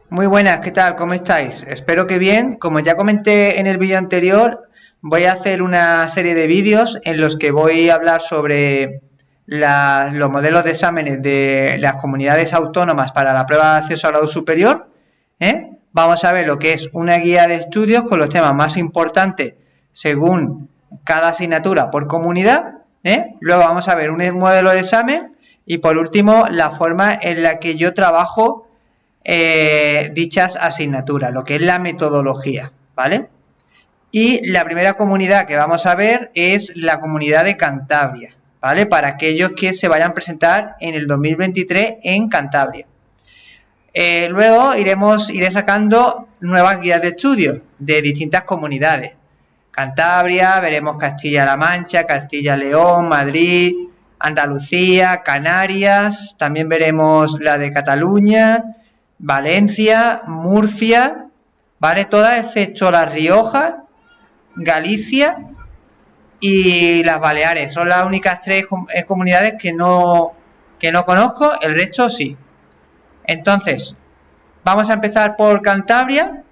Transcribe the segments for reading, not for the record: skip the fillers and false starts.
Muy buenas, ¿qué tal? ¿Cómo estáis? Espero que bien. Como ya comenté en el vídeo anterior, voy a hacer una serie de vídeos en los que voy a hablar sobre los modelos de exámenes de las comunidades autónomas para la prueba de acceso al grado superior. Vamos a ver lo que es una guía de estudios con los temas más importantes según cada asignatura por comunidad. Luego vamos a ver un modelo de examen y por último la forma en la que yo trabajo dichas asignaturas, lo que es la metodología, ¿vale? Y la primera comunidad que vamos a ver es la comunidad de Cantabria, ¿vale? Para aquellos que se vayan a presentar en el 2023 en Cantabria. Luego iré sacando nuevas guías de estudio de distintas comunidades. Cantabria, veremos Castilla-La Mancha, Castilla-León, Madrid, Andalucía, Canarias, también veremos la de Cataluña, Valencia, Murcia, ¿vale? Todas excepto La Rioja, Galicia y las Baleares. Son las únicas tres comunidades que no conozco, el resto sí. Entonces, vamos a empezar por Cantabria.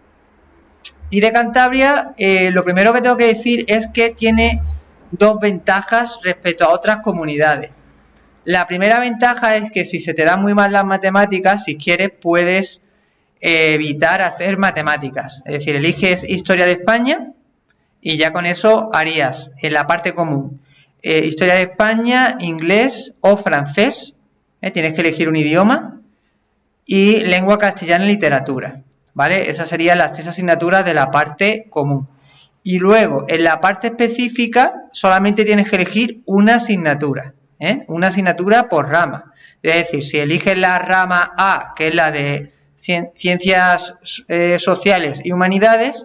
Y de Cantabria, lo primero que tengo que decir es que tiene dos ventajas respecto a otras comunidades. La primera ventaja es que si se te dan muy mal las matemáticas, si quieres puedes evitar hacer matemáticas. Es decir, eliges Historia de España y ya con eso harías en la parte común Historia de España, inglés o francés. Tienes que elegir un idioma y lengua castellana y literatura. ¿Vale? Esas serían las tres asignaturas de la parte común. Y luego, en la parte específica, solamente tienes que elegir una asignatura. Una asignatura por rama. Es decir, si eliges la rama A, que es la de Ciencias Sociales y Humanidades,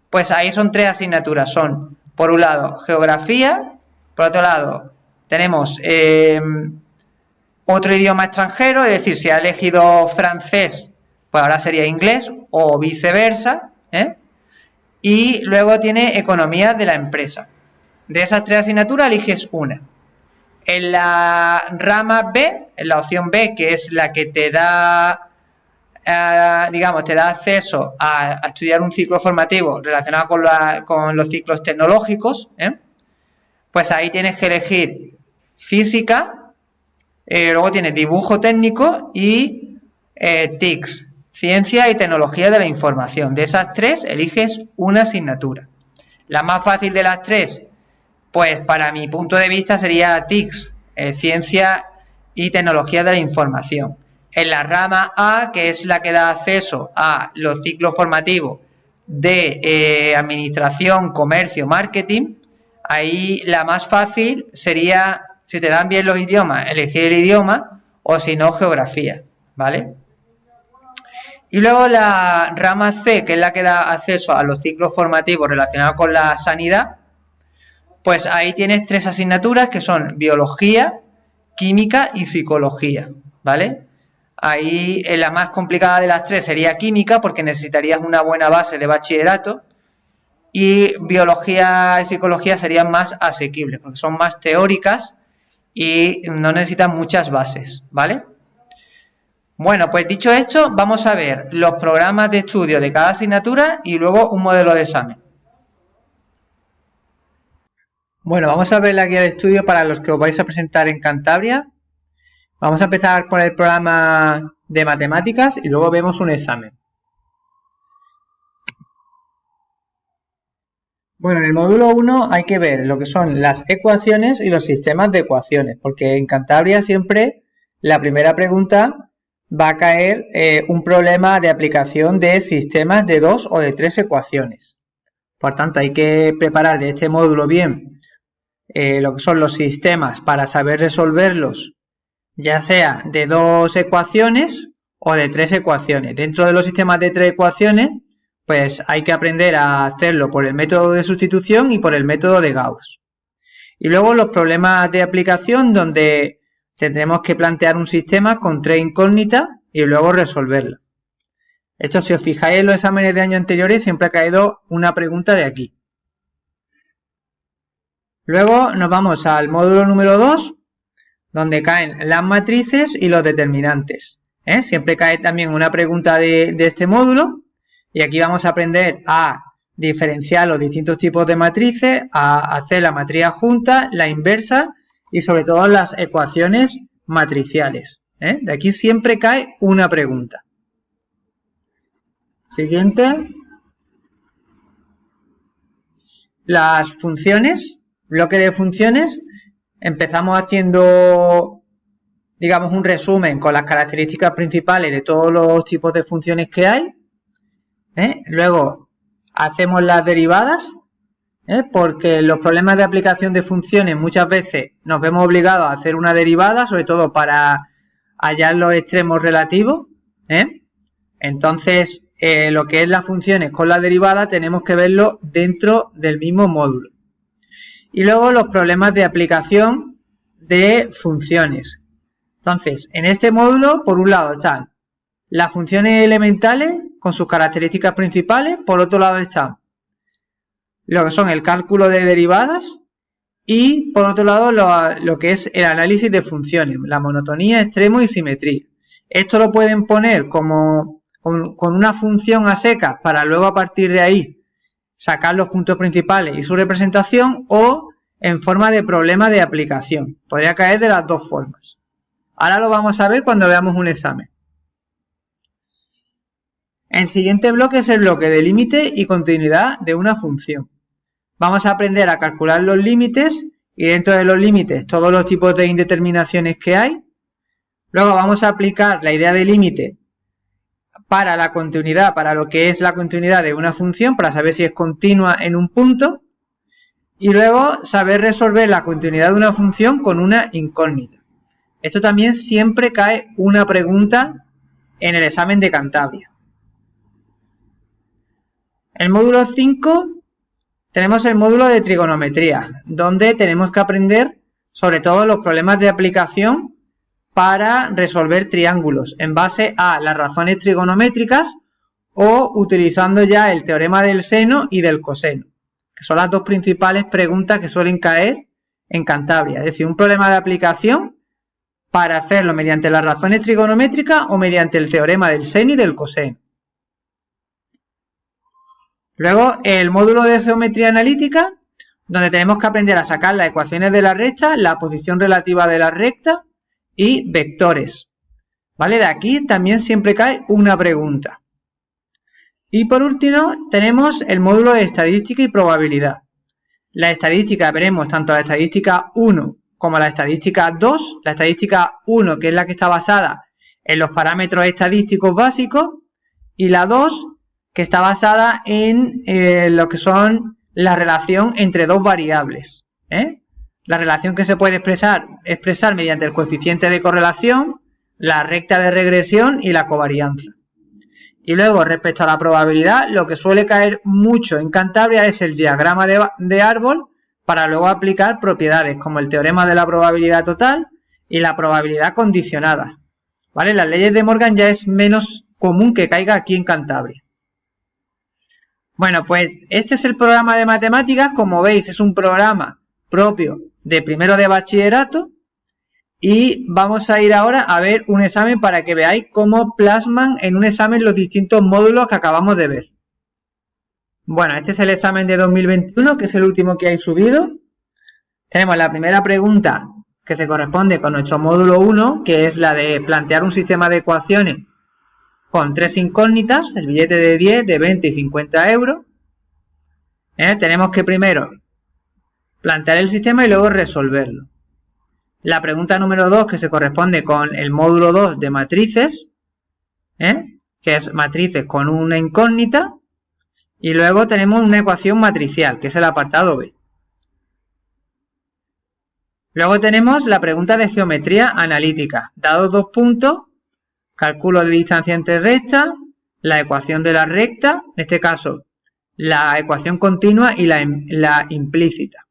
pues ahí son tres asignaturas. Son, por un lado, Geografía, por otro lado, tenemos otro idioma extranjero, es decir, si ha elegido francés, pues ahora sería inglés o viceversa, y luego tiene Economía de la empresa. De esas tres asignaturas eliges una. En la rama B, en la opción B, que es la que te da, digamos, te da acceso a estudiar un ciclo formativo relacionado con los ciclos tecnológicos, pues ahí tienes que elegir física, luego tienes dibujo técnico y TICS, ciencia y tecnología de la información. De esas tres eliges una asignatura. La más fácil de las tres, pues para mi punto de vista sería TICS, ciencia y tecnología de la información. En la rama A, que es la que da acceso a los ciclos formativos de administración, comercio, marketing, ahí la más fácil sería, si te dan bien los idiomas, elegir el idioma, o si no, geografía, ¿vale? Y luego la rama C, que es la que da acceso a los ciclos formativos relacionados con la sanidad, pues ahí tienes tres asignaturas que son biología, química y psicología, ¿vale? Ahí la más complicada de las tres sería química, porque necesitarías una buena base de bachillerato, y biología y psicología serían más asequibles, porque son más teóricas y no necesitan muchas bases, ¿vale? Bueno, pues dicho esto, vamos a ver los programas de estudio de cada asignatura y luego un modelo de examen. Bueno, vamos a ver la guía de estudio para los que os vais a presentar en Cantabria. Vamos a empezar con el programa de matemáticas y luego vemos un examen. Bueno, en el módulo 1 hay que ver lo que son las ecuaciones y los sistemas de ecuaciones, porque en Cantabria siempre la primera pregunta va a caer un problema de aplicación de sistemas de 2 o de 3 ecuaciones. Por tanto, hay que preparar de este módulo bien lo que son los sistemas para saber resolverlos, ya sea de 2 ecuaciones o de 3 ecuaciones. Dentro de los sistemas de 3 ecuaciones, pues hay que aprender a hacerlo por el método de sustitución y por el método de Gauss. Y luego los problemas de aplicación, donde tendremos que plantear un sistema con 3 incógnitas y luego resolverlo. Esto, si os fijáis en los exámenes de años anteriores, siempre ha caído una pregunta de aquí. Luego nos vamos al módulo número 2, donde caen las matrices y los determinantes. Siempre cae también una pregunta de este módulo. Y aquí vamos a aprender a diferenciar los distintos tipos de matrices, a hacer la matriz adjunta, la inversa y sobre todo las ecuaciones matriciales. De aquí siempre cae una pregunta. Siguiente. Las funciones, bloque de funciones. Empezamos haciendo, digamos, un resumen con las características principales de todos los tipos de funciones que hay. Luego hacemos las derivadas, porque los problemas de aplicación de funciones muchas veces nos vemos obligados a hacer una derivada, sobre todo para hallar los extremos relativos. Entonces, lo que es las funciones con la derivada tenemos que verlo dentro del mismo módulo. Y luego los problemas de aplicación de funciones. Entonces, en este módulo, por un lado están las funciones elementales con sus características principales, por otro lado están lo que son el cálculo de derivadas y por otro lado lo que es el análisis de funciones, la monotonía, extremo y simetría. Esto lo pueden poner como con una función a secas para luego a partir de ahí sacar los puntos principales y su representación, o en forma de problema de aplicación. Podría caer de las dos formas. Ahora lo vamos a ver cuando veamos un examen. El siguiente bloque es el bloque de límite y continuidad de una función. Vamos a aprender a calcular los límites y dentro de los límites todos los tipos de indeterminaciones que hay. Luego vamos a aplicar la idea de límite para la continuidad, para lo que es la continuidad de una función, para saber si es continua en un punto. Y luego saber resolver la continuidad de una función con una incógnita. Esto también siempre cae una pregunta en el examen de Cantabria. En el módulo 5 tenemos el módulo de trigonometría, donde tenemos que aprender sobre todo los problemas de aplicación para resolver triángulos en base a las razones trigonométricas o utilizando ya el teorema del seno y del coseno, que son las dos principales preguntas que suelen caer en Cantabria. Es decir, un problema de aplicación para hacerlo mediante las razones trigonométricas o mediante el teorema del seno y del coseno. Luego, el módulo de geometría analítica, donde tenemos que aprender a sacar las ecuaciones de la recta, la posición relativa de la recta y vectores. ¿Vale? De aquí también siempre cae una pregunta. Y por último, tenemos el módulo de estadística y probabilidad. La estadística, veremos tanto la estadística 1 como la estadística 2. La estadística 1, que es la que está basada en los parámetros estadísticos básicos, y la 2, que está basada en lo que son la relación entre dos variables. La relación que se puede expresar mediante el coeficiente de correlación, la recta de regresión y la covarianza. Y luego, respecto a la probabilidad, lo que suele caer mucho en Cantabria es el diagrama de árbol, para luego aplicar propiedades como el teorema de la probabilidad total y la probabilidad condicionada. ¿Vale? Las leyes de Morgan ya es menos común que caiga aquí en Cantabria. Bueno, pues este es el programa de matemáticas. Como veis, es un programa propio de primero de bachillerato. Y vamos a ir ahora a ver un examen para que veáis cómo plasman en un examen los distintos módulos que acabamos de ver. Bueno, este es el examen de 2021, que es el último que hay subido. Tenemos la primera pregunta que se corresponde con nuestro módulo 1, que es la de plantear un sistema de ecuaciones con tres incógnitas, el billete de 10, de 20 y 50 euros. Tenemos que primero plantear el sistema y luego resolverlo. La pregunta número 2, que se corresponde con el módulo 2 de matrices, que es matrices con una incógnita. Y luego tenemos una ecuación matricial, que es el apartado B. Luego tenemos la pregunta de geometría analítica. Dados dos puntos, cálculo de distancia entre rectas, la ecuación de la recta, en este caso la ecuación continua y la implícita.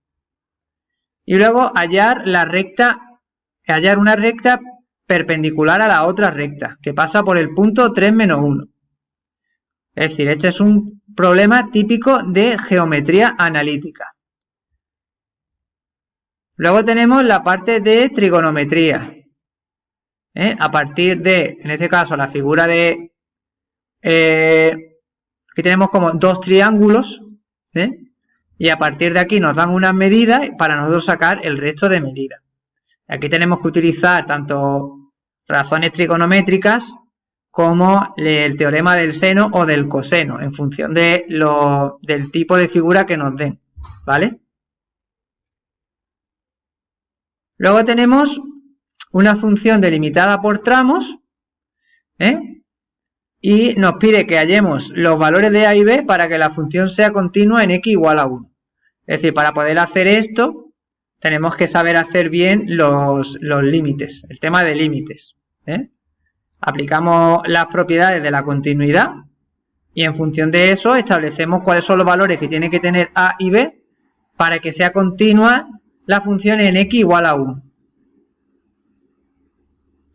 Y luego hallar una recta perpendicular a la otra recta, que pasa por el punto 3 menos 1. Es decir, este es un problema típico de geometría analítica. Luego tenemos la parte de trigonometría. A partir de, en este caso, la figura de... aquí tenemos como dos triángulos, y a partir de aquí nos dan unas medidas para nosotros sacar el resto de medidas. Aquí tenemos que utilizar tanto razones trigonométricas como el teorema del seno o del coseno, en función de del tipo de figura que nos den, ¿vale? Luego tenemos una función delimitada por tramos, y nos pide que hallemos los valores de A y B para que la función sea continua en x igual a 1. Es decir, para poder hacer esto, tenemos que saber hacer bien los límites, el tema de límites. Aplicamos las propiedades de la continuidad y en función de eso establecemos cuáles son los valores que tiene que tener A y B para que sea continua la función en x igual a 1.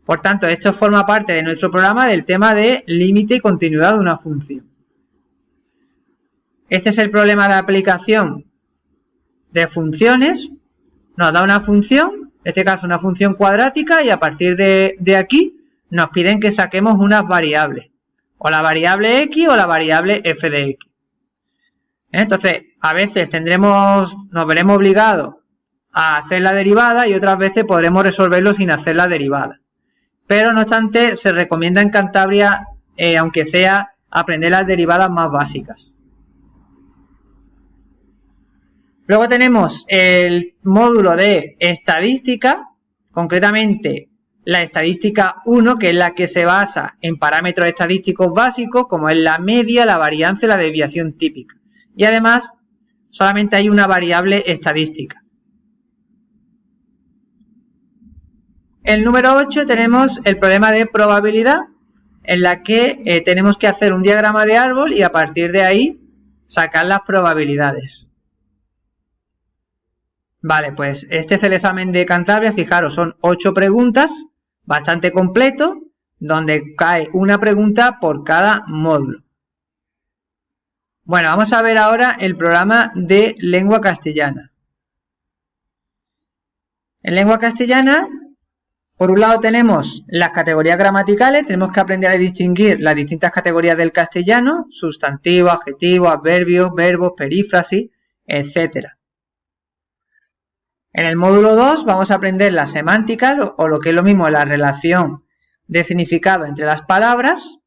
Por tanto, esto forma parte de nuestro programa del tema de límite y continuidad de una función. Este es el problema de aplicación de funciones. Nos da una función, en este caso una función cuadrática, y a partir de aquí nos piden que saquemos unas variables, o la variable x o la variable f de x. Entonces, a veces nos veremos obligados a hacer la derivada y otras veces podremos resolverlo sin hacer la derivada. Pero no obstante, se recomienda en Cantabria, aunque sea, aprender las derivadas más básicas. Luego tenemos el módulo de estadística, concretamente la estadística 1, que es la que se basa en parámetros estadísticos básicos, como es la media, la varianza y la desviación típica. Y además, solamente hay una variable estadística. El número 8 tenemos el problema de probabilidad, en la que tenemos que hacer un diagrama de árbol y a partir de ahí sacar las probabilidades. Vale, pues este es el examen de Cantabria. Fijaros, son 8 preguntas, bastante completo, donde cae una pregunta por cada módulo. Bueno, vamos a ver ahora el programa de lengua castellana. En lengua castellana, por un lado tenemos las categorías gramaticales. Tenemos que aprender a distinguir las distintas categorías del castellano: sustantivo, adjetivo, adverbios, verbos, perífrasis, etc. En el módulo 2 vamos a aprender la semántica, o lo que es lo mismo, la relación de significado entre las palabras,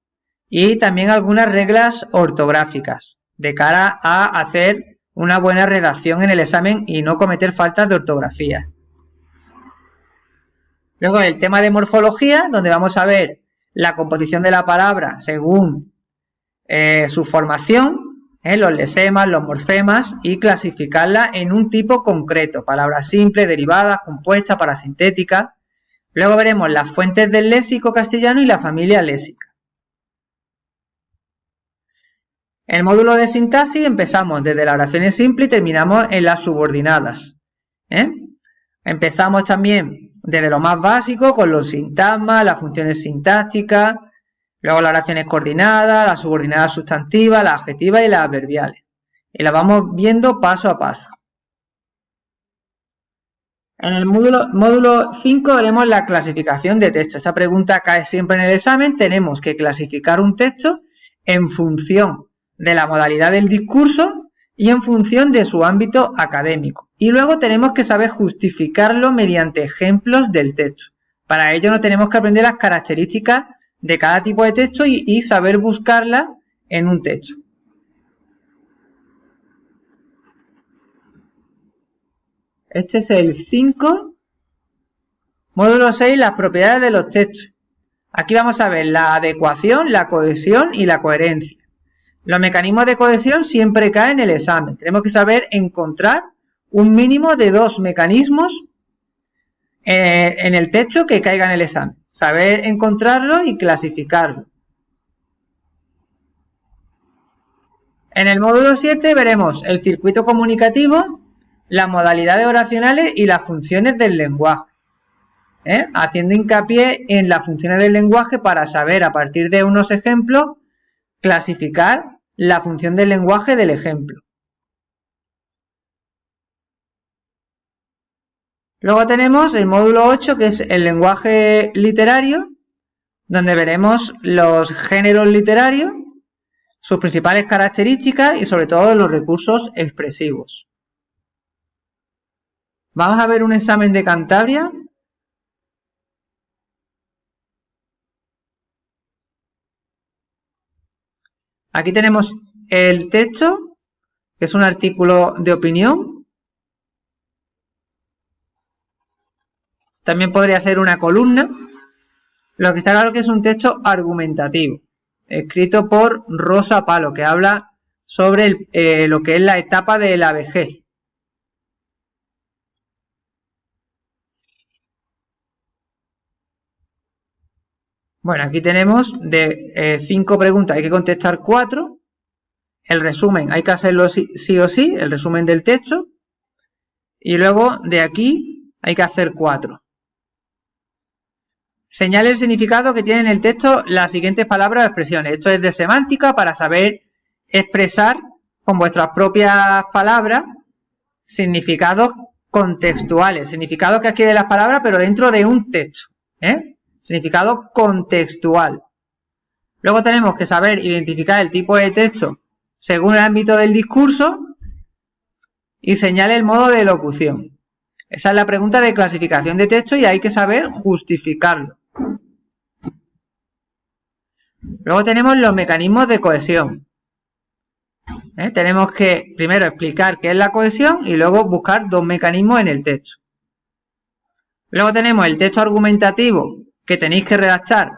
y también algunas reglas ortográficas de cara a hacer una buena redacción en el examen y no cometer faltas de ortografía. Luego el tema de morfología, donde vamos a ver la composición de la palabra según su formación, los lesemas, los morfemas, y clasificarla en un tipo concreto: palabras simples, derivadas, compuestas, parasintéticas. Luego veremos las fuentes del léxico castellano y la familia léxica. En el módulo de sintaxis empezamos desde las oraciones simples y terminamos en las subordinadas. Empezamos también desde lo más básico con los sintagmas, las funciones sintácticas, luego las oraciones coordinadas, las subordinadas sustantivas, las adjetivas y las adverbiales. Y las vamos viendo paso a paso. En el módulo 5 veremos la clasificación de texto. Esta pregunta cae siempre en el examen. Tenemos que clasificar un texto en función de la modalidad del discurso y en función de su ámbito académico. Y luego tenemos que saber justificarlo mediante ejemplos del texto. Para ello nos tenemos que aprender las características de cada tipo de texto y saber buscarlas en un texto. Este es el 5. Módulo 6, las propiedades de los textos. Aquí vamos a ver la adecuación, la cohesión y la coherencia. Los mecanismos de cohesión siempre caen en el examen. Tenemos que saber encontrar un mínimo de 2 mecanismos en el texto que caigan en el examen. Saber encontrarlo y clasificarlo. En el módulo 7 veremos el circuito comunicativo, las modalidades oracionales y las funciones del lenguaje. Haciendo hincapié en las funciones del lenguaje para saber, a partir de unos ejemplos, clasificar la función del lenguaje del ejemplo. Luego tenemos el módulo 8, que es el lenguaje literario, donde veremos los géneros literarios, sus principales características y sobre todo los recursos expresivos. Vamos a ver un examen de Cantabria. Aquí tenemos el texto, que es un artículo de opinión. También podría ser una columna. Lo que está claro que es un texto argumentativo, escrito por Rosa Palo, que habla sobre lo que es la etapa de la vejez. Bueno, aquí tenemos de 5 preguntas, hay que contestar 4. El resumen hay que hacerlo sí o sí, el resumen del texto. Y luego de aquí hay que hacer 4. Señale el significado que tiene en el texto las siguientes palabras o expresiones. Esto es de semántica para saber expresar con vuestras propias palabras significados contextuales, significados que adquieren las palabras pero dentro de un texto, significado contextual. Luego tenemos que saber identificar el tipo de texto según el ámbito del discurso y señale el modo de locución. Esa es la pregunta de clasificación de texto y hay que saber justificarlo. Luego tenemos los mecanismos de cohesión. Tenemos que primero explicar qué es la cohesión y luego buscar 2 mecanismos en el texto. Luego tenemos el texto argumentativo que tenéis que redactar,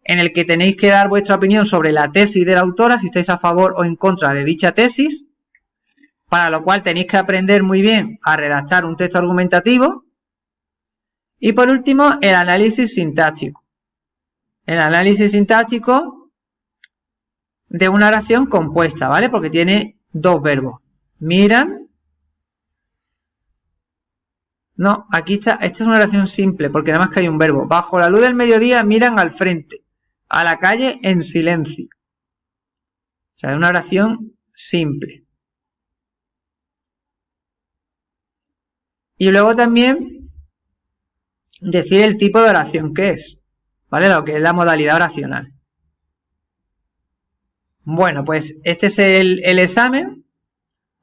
en el que tenéis que dar vuestra opinión sobre la tesis de la autora, si estáis a favor o en contra de dicha tesis, para lo cual tenéis que aprender muy bien a redactar un texto argumentativo. Y por último, el análisis sintáctico. El análisis sintáctico de una oración compuesta, ¿vale? Porque tiene 2 verbos. Miran. No, aquí está, esta es una oración simple, porque nada más que hay un verbo. Bajo la luz del mediodía miran al frente, a la calle en silencio. O sea, es una oración simple. Y luego también decir el tipo de oración que es, ¿vale? Lo que es la modalidad oracional. Bueno, pues este es el examen.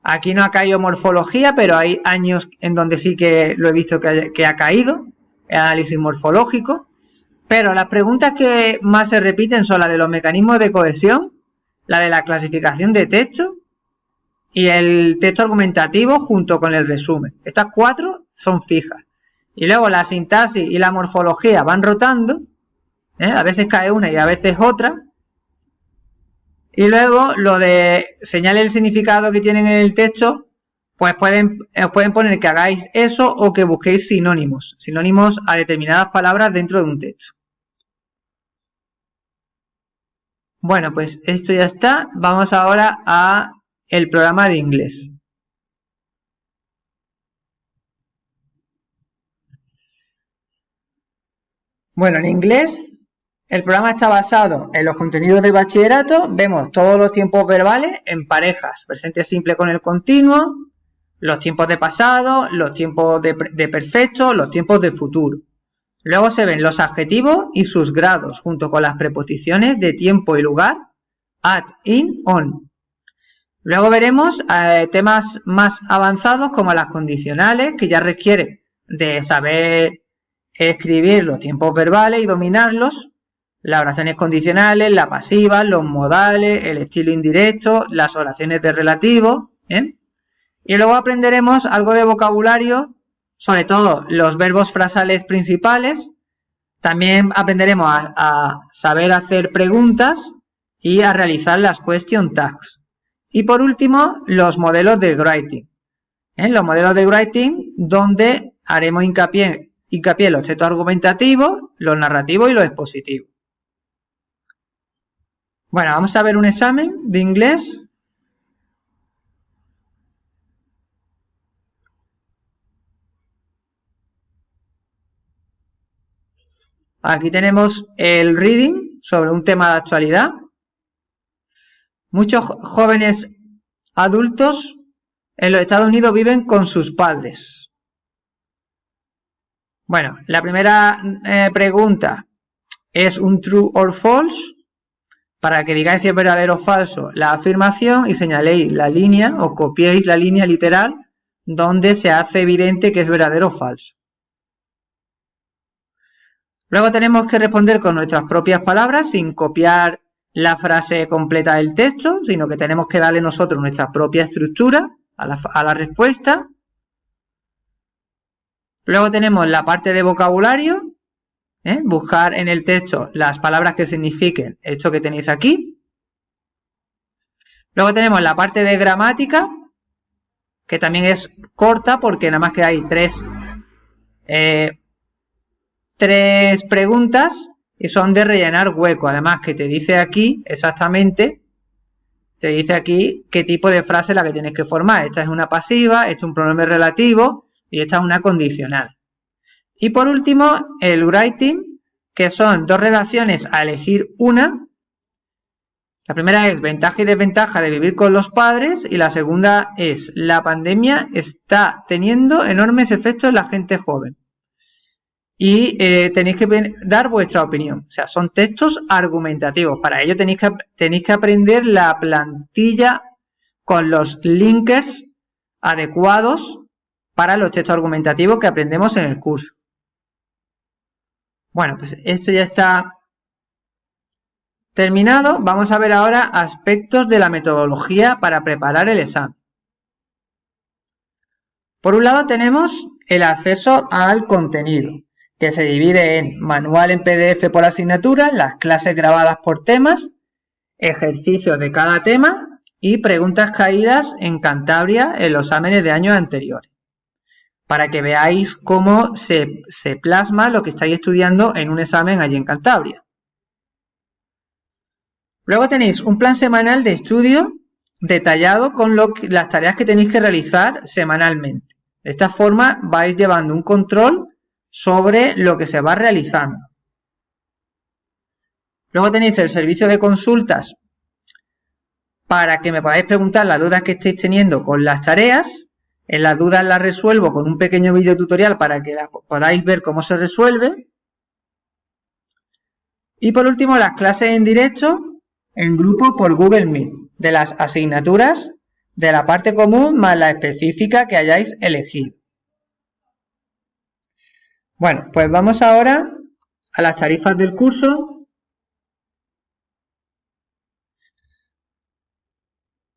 Aquí no ha caído morfología, pero hay años en donde sí que lo he visto que ha caído, el análisis morfológico. Pero las preguntas que más se repiten son las de los mecanismos de cohesión, la de la clasificación de texto y el texto argumentativo junto con el resumen. Estas 4 son fijas. Y luego la sintaxis y la morfología van rotando, a veces cae una y a veces otra. Y luego lo de señale el significado que tienen en el texto, pues pueden poner que hagáis eso o que busquéis sinónimos a determinadas palabras dentro de un texto. Bueno, pues esto ya está. Vamos ahora a el programa de inglés. Bueno, en inglés el programa está basado en los contenidos de bachillerato. Vemos todos los tiempos verbales en parejas, presente simple con el continuo, los tiempos de pasado, los tiempos de perfecto, los tiempos de futuro. Luego se ven los adjetivos y sus grados, junto con las preposiciones de tiempo y lugar, at, in, on. Luego veremos temas más avanzados como las condicionales, que ya requieren de saber escribir los tiempos verbales y dominarlos, las oraciones condicionales, la pasiva, los modales, el estilo indirecto, las oraciones de relativo, Y luego aprenderemos algo de vocabulario, sobre todo los verbos frasales principales. También aprenderemos a saber hacer preguntas y a realizar las question tags. Y por último, los modelos de writing. Los modelos de writing donde haremos hincapié en los textos argumentativos, los narrativos y los expositivos. Bueno, vamos a ver un examen de inglés. Aquí tenemos el reading sobre un tema de actualidad. Muchos jóvenes adultos en los Estados Unidos viven con sus padres. Bueno, la primera pregunta es un true or false, para que digáis si es verdadero o falso la afirmación y señaléis la línea o copiéis la línea literal donde se hace evidente que es verdadero o falso. Luego tenemos que responder con nuestras propias palabras sin copiar la frase completa del texto, sino que tenemos que darle nosotros nuestra propia estructura a la respuesta. Luego tenemos la parte de vocabulario, buscar en el texto las palabras que signifiquen esto que tenéis aquí. Luego tenemos la parte de gramática, que también es corta porque nada más que hay tres preguntas y son de rellenar hueco. Además que te dice aquí exactamente, te dice aquí qué tipo de frase es la que tienes que formar. Esta es una pasiva, este es un pronombre relativo y esta es una condicional. Y por último, el writing, que son dos redacciones a elegir una. La primera es ventaja y desventaja de vivir con los padres y la segunda es la pandemia está teniendo enormes efectos en la gente joven. Y tenéis que dar vuestra opinión. O sea, son textos argumentativos. Para ello tenéis que aprender la plantilla con los linkers adecuados para los textos argumentativos que aprendemos en el curso. Bueno, pues esto ya está terminado. Vamos a ver ahora aspectos de la metodología para preparar el examen. Por un lado tenemos el acceso al contenido, que se divide en manual en PDF por asignatura, las clases grabadas por temas, ejercicios de cada tema y preguntas caídas en Cantabria en los exámenes de años anteriores, para que veáis cómo se plasma lo que estáis estudiando en un examen allí en Cantabria. Luego tenéis un plan semanal de estudio detallado con las tareas que tenéis que realizar semanalmente. De esta forma vais llevando un control sobre lo que se va realizando. Luego tenéis el servicio de consultas para que me podáis preguntar las dudas que estéis teniendo con las tareas. En las dudas las resuelvo con un pequeño video tutorial para que podáis ver cómo se resuelve. Y por último, las clases en directo en grupo por Google Meet de las asignaturas de la parte común más la específica que hayáis elegido. Bueno, pues vamos ahora a las tarifas del curso.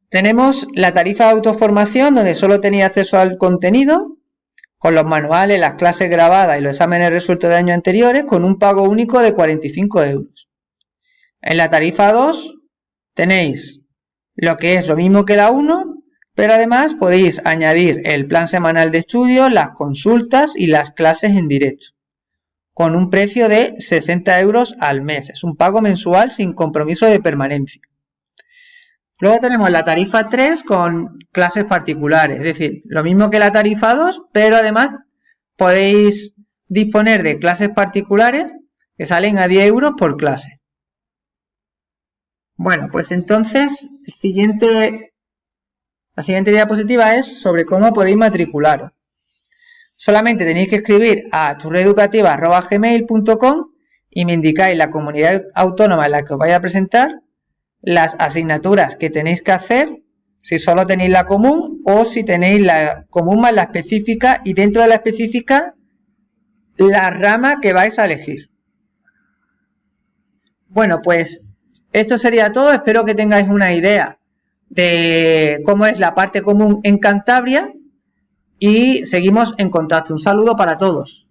Tenemos la tarifa de autoformación, donde solo tenéis acceso al contenido, con los manuales, las clases grabadas y los exámenes resueltos de años anteriores, con un pago único de 45 euros. En la tarifa 2 tenéis lo que es lo mismo que la 1, pero además podéis añadir el plan semanal de estudio, las consultas y las clases en directo, con un precio de 60 euros al mes. Es un pago mensual sin compromiso de permanencia. Luego tenemos la tarifa 3 con clases particulares, es decir, lo mismo que la tarifa 2, pero además podéis disponer de clases particulares que salen a 10 euros por clase. Bueno, pues entonces la siguiente diapositiva es sobre cómo podéis matricularos. Solamente tenéis que escribir a turreducativa@gmail.com y me indicáis la comunidad autónoma en la que os vais a presentar, las asignaturas que tenéis que hacer, si solo tenéis la común o si tenéis la común más la específica y dentro de la específica la rama que vais a elegir. Bueno, pues esto sería todo. Espero que tengáis una idea de cómo es la parte común en Cantabria y seguimos en contacto. Un saludo para todos.